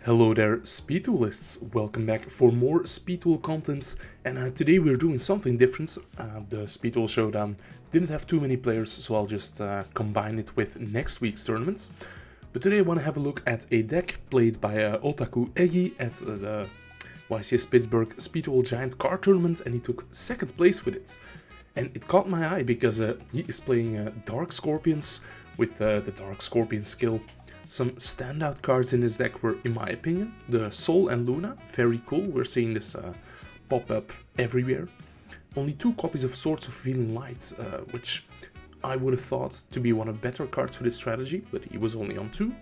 Hello there, Speed Duelists. Welcome back for more Speed Duel content. And today we're doing something different. The Speed Duel Showdown didn't have too many players, so I'll just combine it with next week's tournament. But today I want to have a look at a deck played by Otaku Egi at the YCS Pittsburgh Speed Duel Giant Card Tournament, and he took second place with it. And it caught my eye because he is playing Dark Scorpions with the Dark Scorpion skill. Some standout cards in this deck were, in my opinion, the Sol and Luna. Very cool, we're seeing this pop up everywhere. Only 2 copies of Swords of Revealing Light, which I would have thought to be one of the better cards for this strategy, but he was only on 2.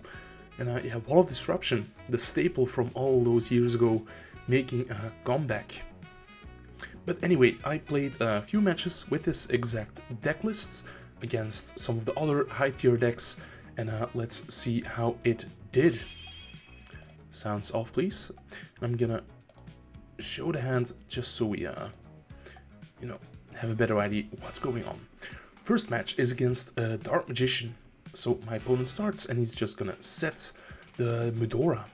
And yeah, Wall of Disruption, the staple from all those years ago, making a comeback. But anyway, I played a few matches with this exact deck list against some of the other high tier decks. And let's see how it did. Sounds off, please. I'm gonna show the hand just so we, have a better idea what's going on. First match is against a Dark Magician. So my opponent starts and he's just gonna set the Medora.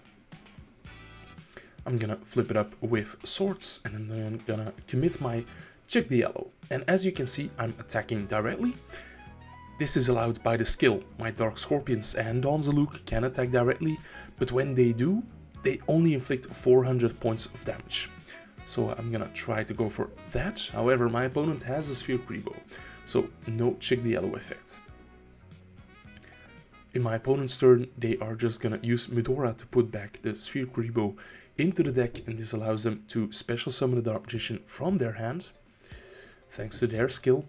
I'm gonna flip it up with swords and then I'm gonna commit my check the yellow. And as you can see, I'm attacking directly. This is allowed by the skill. My Dark Scorpions and Donzaluk can attack directly, but when they do, they only inflict 400 points of damage. So I'm gonna try to go for that. However, my opponent has a Sphere Grebo, so no check the yellow effect. In my opponent's turn, they are just gonna use Medora to put back the Sphere Grebo into the deck, and this allows them to special summon the Dark Magician from their hand, thanks to their skill.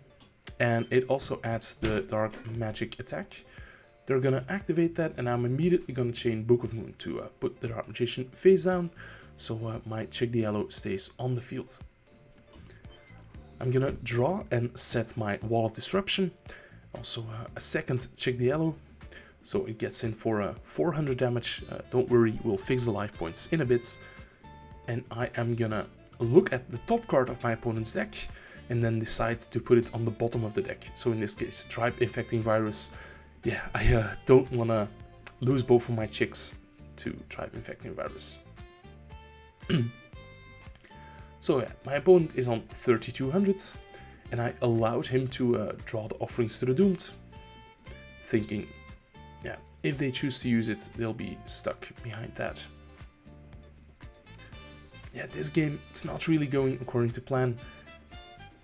And it also adds the Dark Magic attack. They're gonna activate that, and I'm immediately gonna chain Book of Moon to put the Dark Magician face down, so my check the yellow stays on the field. I'm gonna draw and set my Wall of Disruption, also a second check the yellow, so it gets in for 400 damage. Don't worry, we'll fix the life points in a bit. And I am gonna look at the top card of my opponent's deck, and then decide to put it on the bottom of the deck. So in this case, Tribe Infecting Virus. Yeah, I don't want to lose both of my chicks to Tribe Infecting Virus. So yeah, my opponent is on 3200, and I allowed him to draw the Offerings to the Doomed, thinking, yeah, if they choose to use it, they'll be stuck behind that. Yeah, this game, it's not really going according to plan.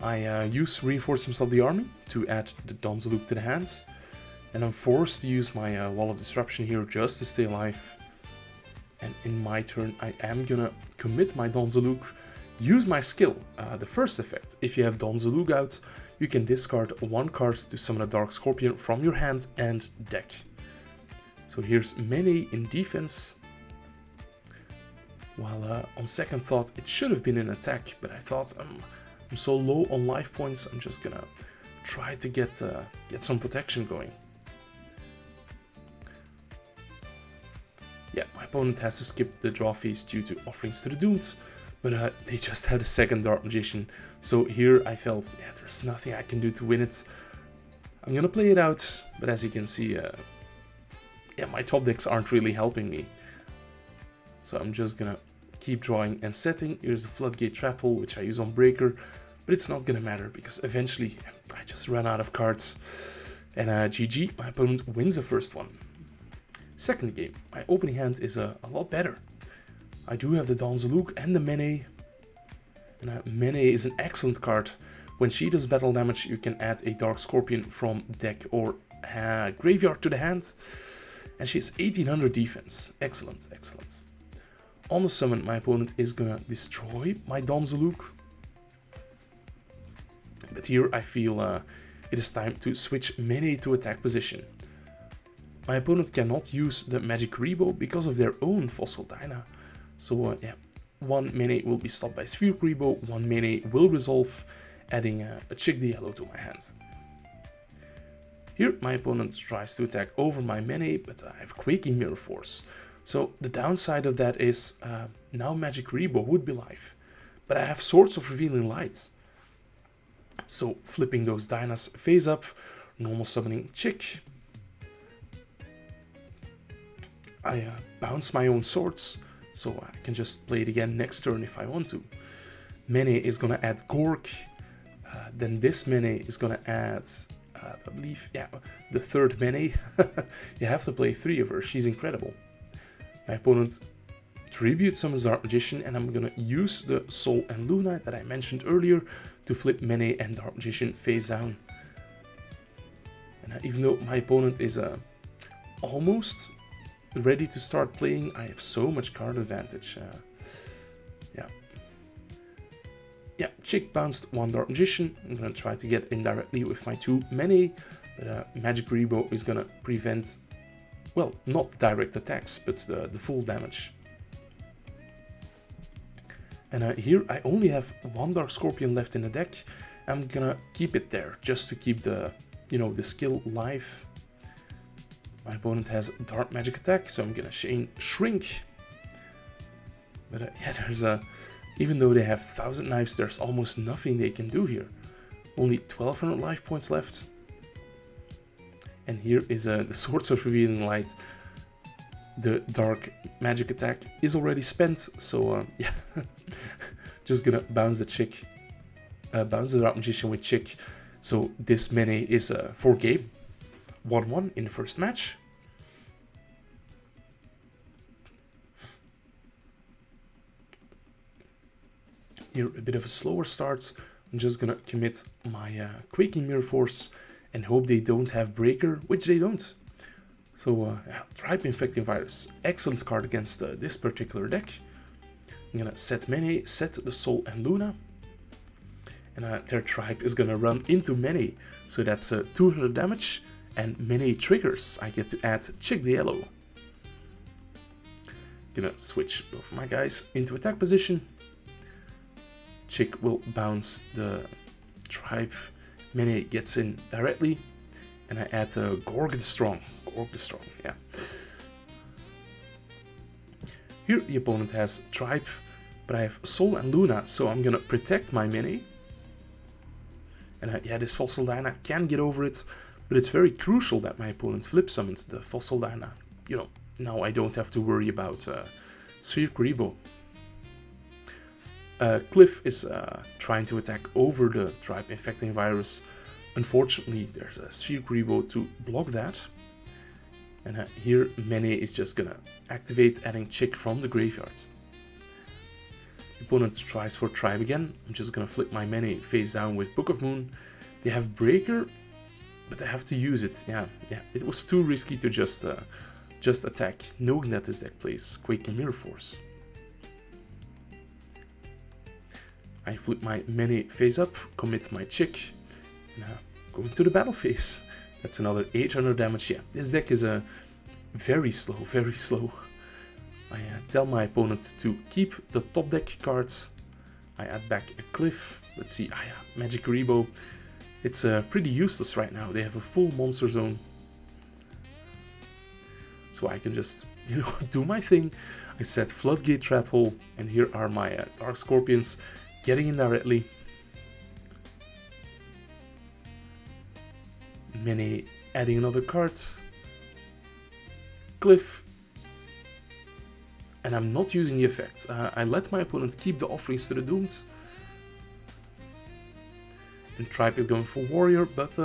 I use Reinforcements of the Army to add the Donzaluk to the hands, and I'm forced to use my Wall of Disruption here just to stay alive. And in my turn, I am gonna commit my Donzaluk, use my skill, the first effect. If you have Donzaluk out, you can discard 1 card to summon a Dark Scorpion from your hand and deck. So here's Mene in defense. While on second thought, it should have been an attack, but I thought, I'm so low on life points, I'm just gonna try to get some protection going. Yeah, my opponent has to skip the draw phase due to Offerings to the Doomed, but they just had a second Dark Magician, so here I felt, yeah, there's nothing I can do to win it. I'm gonna play it out, but as you can see, yeah, my top decks aren't really helping me. So I'm just gonna keep drawing and setting. Here's the Floodgate Trap Hole, which I use on Breaker, but it's not gonna matter because eventually I just ran out of cards. And GG, my opponent wins the first one. Second game, my opening hand is a lot better. I do have the Donzaluk and the Mene. And Mene is an excellent card. When she does battle damage, you can add a Dark Scorpion from deck or graveyard to the hand. And she has 1800 defense. Excellent, excellent. On the summon, my opponent is gonna destroy my Donzaluk. But here I feel it is time to switch Mene to attack position. My opponent cannot use the Magic Grebo because of their own Fossil Dyna. So yeah, 1 Mene will be stopped by Sphere Grebo, 1 Mene will resolve, adding a Check the Yellow to my hand. Here my opponent tries to attack over my Mene, but I have Quaking Mirror Force. So the downside of that is now Magic Grebo would be live, but I have Swords of Revealing Light. So flipping those Dynas face up, normal summoning Chick. I bounce my own swords, so I can just play it again next turn if I want to. Mene is gonna add Gork, then this Mene is gonna add, I believe, yeah, the third Mene. You have to play 3 of her, she's incredible. My opponent tribute summons Dark Magician, and I'm gonna use the Sol and Luna that I mentioned earlier to flip Mene and Dark Magician face down. And even though my opponent is almost ready to start playing, I have so much card advantage. Yeah, Chick bounced 1 Dark Magician. I'm gonna try to get in directly with my 2 Mene, but Magic Rebo is gonna prevent, well, not direct attacks, but the full damage. And here I only have 1 Dark Scorpion left in the deck. I'm gonna keep it there, just to keep the, you know, the skill live. My opponent has Dark Magic Attack, so I'm gonna Shrink. But yeah, there's even though they have 1000 knives, there's almost nothing they can do here. Only 1200 life points left. And here is the Swords of Revealing Light. The Dark Magic Attack is already spent, so yeah. Just gonna bounce the Chick. Bounce the Dark Magician with Chick. So this Mene is for game. 1-1 in the first match. Here a bit of a slower start. I'm just gonna commit my Quaking Mirror Force and hope they don't have Breaker, which they don't. So Tribe Infecting Virus, excellent card against this particular deck. I'm gonna set Mene, set the Sol and Luna. And their Tribe is gonna run into Mene, so that's 200 damage. And Mene triggers. I get to add Chick the Yellow. Gonna switch both my guys into attack position. Chick will bounce the Tribe. Mene gets in directly. And I add Gorg the Strong. Gorg the Strong, yeah. Here the opponent has Tribe, but I have Sol and Luna, so I'm gonna protect my Mene. And yeah, this Fossil Dyna can get over it. But it's very crucial that my opponent flip summons the Fossil Dyna. You know, now I don't have to worry about Sphere Rebo. Cliff is trying to attack over the Tribe Infecting Virus. Unfortunately, there's a Sphere Rebo to block that. And here Mene is just gonna activate, adding Chick from the graveyard. The opponent tries for Tribe again. I'm just gonna flip my Mene face down with Book of Moon. They have Breaker, but I have to use it. Yeah, it was too risky to just attack, knowing that this deck plays Quaking Mirror Force. I flip my Mene face up, commit my Chick, and go into the battle phase. That's another 800 damage. Yeah, this deck is very slow, very slow. I tell my opponent to keep the top deck cards. I add back a Cliff. Let's see, Magic Rebo. It's pretty useless right now. They have a full monster zone. So I can just, you know, do my thing. I set Floodgate Trap Hole, and here are my Dark Scorpions getting in directly. Mene adding another card. Cliff. And I'm not using the effect. I let my opponent keep the Offerings to the Doomed. And Tribe is going for Warrior, but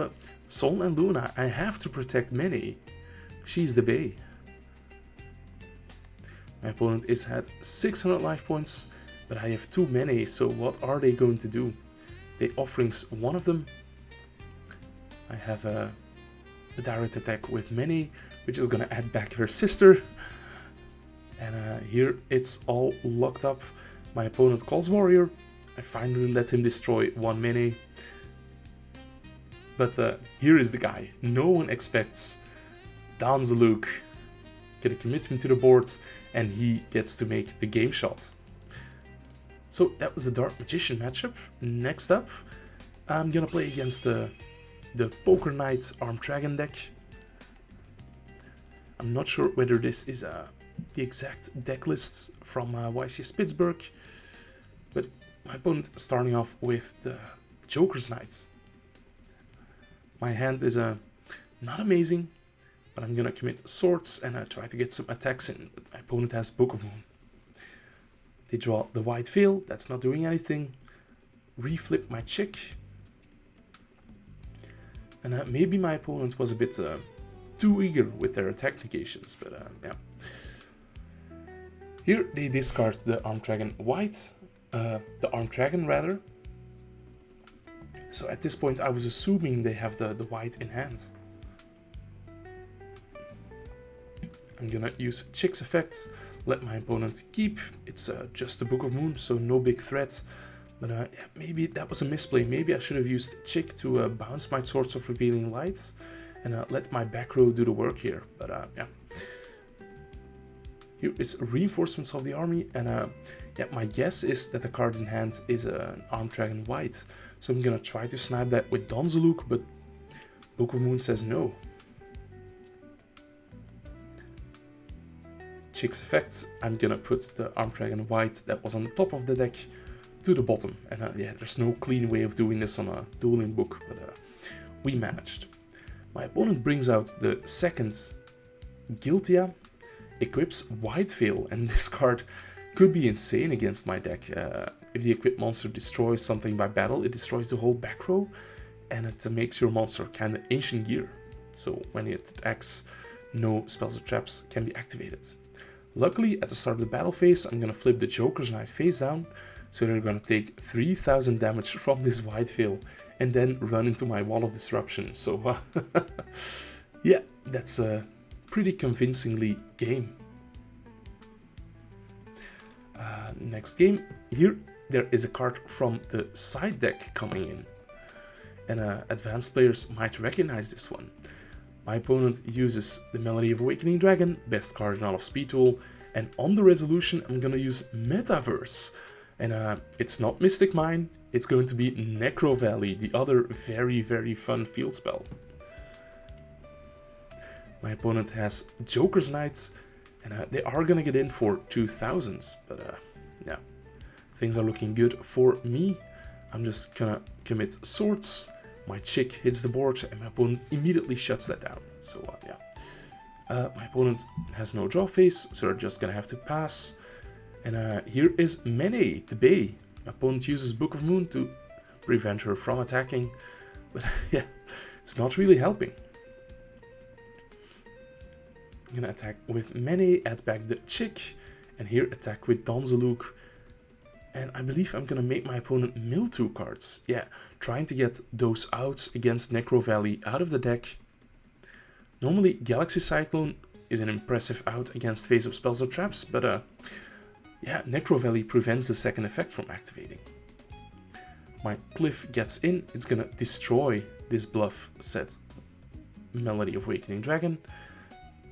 Sol and Luna, I have to protect Mene. She's the Bay. My opponent is at 600 life points, but I have 2 Mene, so what are they going to do? They Offerings one of them. I have a direct attack with Mene, which is gonna add back her sister. And here it's all locked up. My opponent calls Warrior. I finally let him destroy 1 Mene. But here is the guy. No one expects Danzaluk. Gonna commit him to the board, and he gets to make the game shot. So that was the Dark Magician matchup. Next up, I'm gonna play against the Poker Knight Armed Dragon deck. I'm not sure whether this is the exact deck list from YCS Pitsburgh, but my opponent starting off with the Joker's Knight. My hand is not amazing, but I'm gonna commit Swords and try to get some attacks in. My opponent has Book of Moon. They draw the White Veil, that's not doing anything. Reflip my chick. And maybe my opponent was a bit too eager with their attack negations, but yeah. Here they discard the Armed Dragon White, the Armed Dragon rather. So at this point I was assuming they have the White in hand. I'm gonna use Chick's effect, let my opponent keep. It's just the Book of Moon, so no big threat. But yeah, maybe that was a misplay. Maybe I should have used Chick to bounce my Swords of Revealing Light and let my back row do the work here. But yeah. Here is Reinforcements of the Army, and yeah, my guess is that the card in hand is an Armed Dragon White. So I'm gonna try to snipe that with Donzaluk, but Book of Moon says no. Chick's effect, I'm gonna put the Armed Dragon White that was on the top of the deck to the bottom, and yeah, there's no clean way of doing this on a dueling book, but we managed. My opponent brings out the second Giltia, equips White Veil, and this card could be insane against my deck. If the equipped monster destroys something by battle, it destroys the whole back row, and it makes your monster kinda Ancient Gear. So when it attacks, no spells or traps can be activated. Luckily, at the start of the battle phase, I'm gonna flip the Joker's Knife face down, so they're gonna take 3000 damage from this White Veil, and then run into my Wall of Disruption. So yeah, that's a pretty convincingly game. Next game, here there is a card from the side deck coming in, and advanced players might recognize this one. My opponent uses the Melody of Awakening Dragon, best card in all of Speed Duel, and on the resolution I'm gonna use Metaverse. And it's not Mystic Mine, it's going to be Necro Valley, the other very, very fun field spell. My opponent has Joker's Knights, and they are gonna get in for 2000s, but yeah, things are looking good for me. I'm just gonna commit Swords, my Chick hits the board, and my opponent immediately shuts that down. So yeah, my opponent has no draw phase, so they're just gonna have to pass. And here is Mene, the Bay. My opponent uses Book of Moon to prevent her from attacking, but yeah, it's not really helping. I'm gonna attack with Mene, add back the Chick, and here attack with Donzaluk. And I believe I'm gonna make my opponent mill 2 cards. Yeah, trying to get those outs against Necro Valley out of the deck. Normally Galaxy Cyclone is an impressive out against Face of Spells or Traps, but yeah, Necro Valley prevents the second effect from activating. My Cliff gets in, it's gonna destroy this bluff set Melody of Awakening Dragon.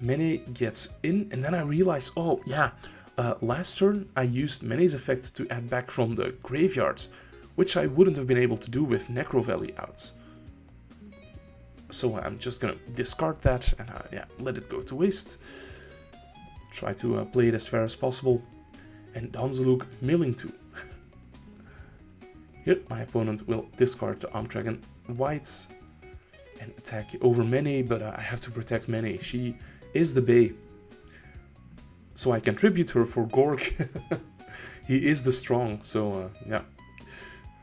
Mene gets in, and then I realize, oh yeah, last turn I used Mene's effect to add back from the graveyard, which I wouldn't have been able to do with Necro Valley out. So I'm just gonna discard that and yeah, let it go to waste. Try to play it as fair as possible. And Donzaluk milling 2. Here my opponent will discard the Armed Dragon White and attack over Mene, but I have to protect Mene. She is the Bay, so I can tribute her for Gorg. He is the strong, so yeah.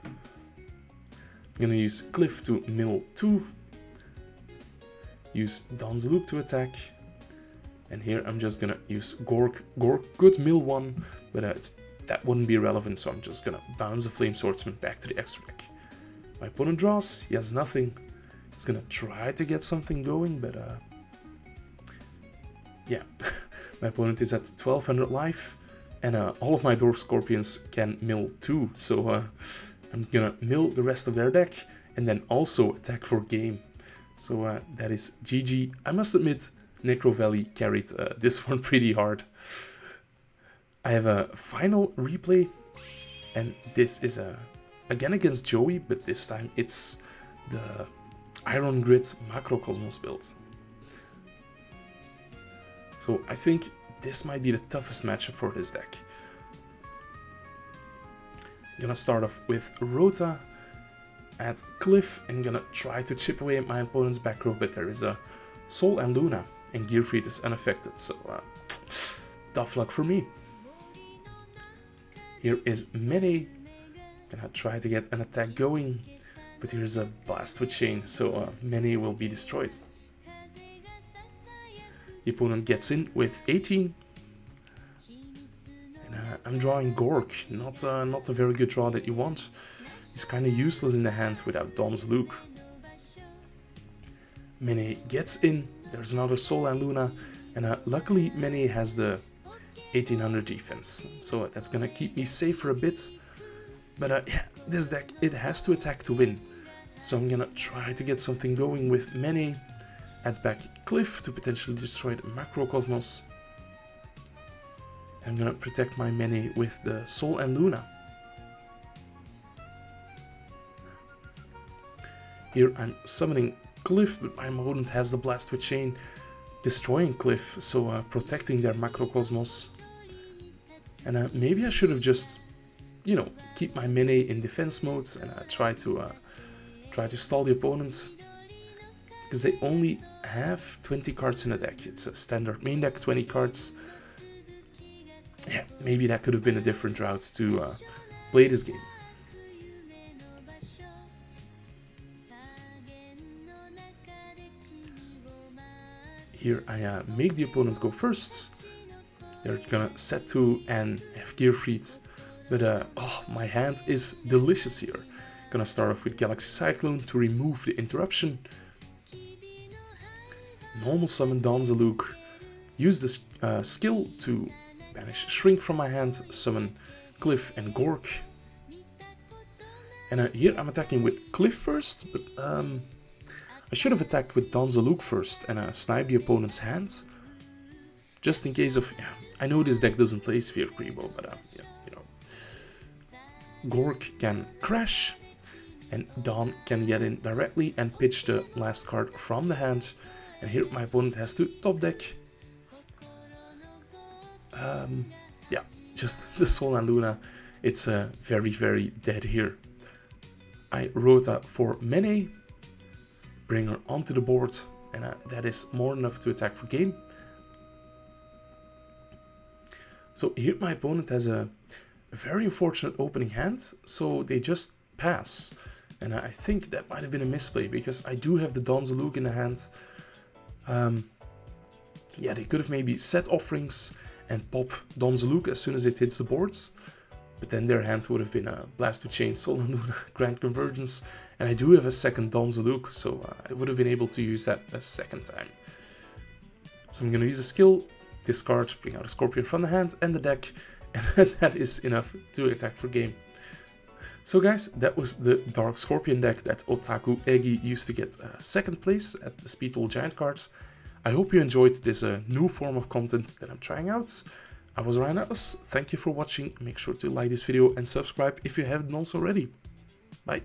I'm gonna use Cliff to mill 2, use Donzaluk to attack, and here I'm just gonna use Gorg. Gorg could mill 1, but that wouldn't be relevant, so I'm just gonna bounce the Flame Swordsman back to the extra deck. My opponent draws, he has nothing. He's gonna try to get something going, but yeah. My opponent is at 1200 life, and all of my Dwarf Scorpions can mill 2, so I'm gonna mill the rest of their deck, and then also attack for game. So that is GG. I must admit, Necro Valley carried this one pretty hard. I have a final replay, and this is again against Joey, but this time it's the Iron Grid Macrocosmos build. So I think this might be the toughest matchup for this deck. I'm gonna start off with Rota at Cliff and gonna try to chip away at my opponent's back row, but there is a Sol and Luna. and Gearfried is unaffected, so tough luck for me. Here is Mene. Gonna try to get an attack going, but here's a blast with chain, so Mene will be destroyed. The opponent gets in with 18. And I'm drawing Gork, not a very good draw that you want. He's kind of useless in the hand without Don's Luke. Mene gets in, there's another Sol and Luna, and luckily Mene has the 1800 defense, so that's gonna keep me safer a bit. But yeah, this deck, it has to attack to win, so I'm gonna try to get something going with Mene, add back Cliff to potentially destroy the Macrocosmos. I'm gonna protect my Mene with the Sol and Luna. Here I'm summoning Cliff, but my opponent has the Blast with Chain, destroying Cliff, so protecting their Macrocosmos. And maybe I should have just, you know, keep my Mene in defense mode and try to stall the opponent, because they only have 20 cards in the deck. It's a standard main deck, 20 cards. Yeah, maybe that could have been a different route to play this game. Here I make the opponent go first. They're gonna set to and have Gearfried, but oh, my hand is delicious here. Gonna start off with Galaxy Cyclone to remove the interruption. Normal summon Donzaluk. Use this skill to banish Shrink from my hand, summon Cliff and Gork. And here I'm attacking with Cliff first, but I should have attacked with Donzaluk first and snipe the opponent's hand. Just in case of... Yeah, I know this deck doesn't play Sphere Creepo, but yeah, you know. Gork can crash, and Don can get in directly and pitch the last card from the hand. And here my opponent has to top deck. Yeah, just the Sol and Luna. It's very, very dead here. I Rota for Mene, bring her onto the board, and that is more than enough to attack for game. So here my opponent has a very unfortunate opening hand, so they just pass. And I think that might have been a misplay, because I do have the Donzaluk in the hand. Yeah, they could have maybe set offerings and pop Donzaluk as soon as it hits the board. But then their hand would have been a Blast to Chain, Sol and Luna, Grand Convergence. And I do have a second Donzaluk, so I would have been able to use that a second time. So I'm going to use a skill, discard, bring out a Scorpion from the hand and the deck. And that is enough to attack for game. So guys, that was the Dark Scorpion deck that Otaku Egi used to get second place at the Speed Duel Giant cards. I hope you enjoyed this new form of content that I'm trying out. I was Ryan Atlas, thank you for watching, make sure to like this video and subscribe if you haven't done so already. Bye.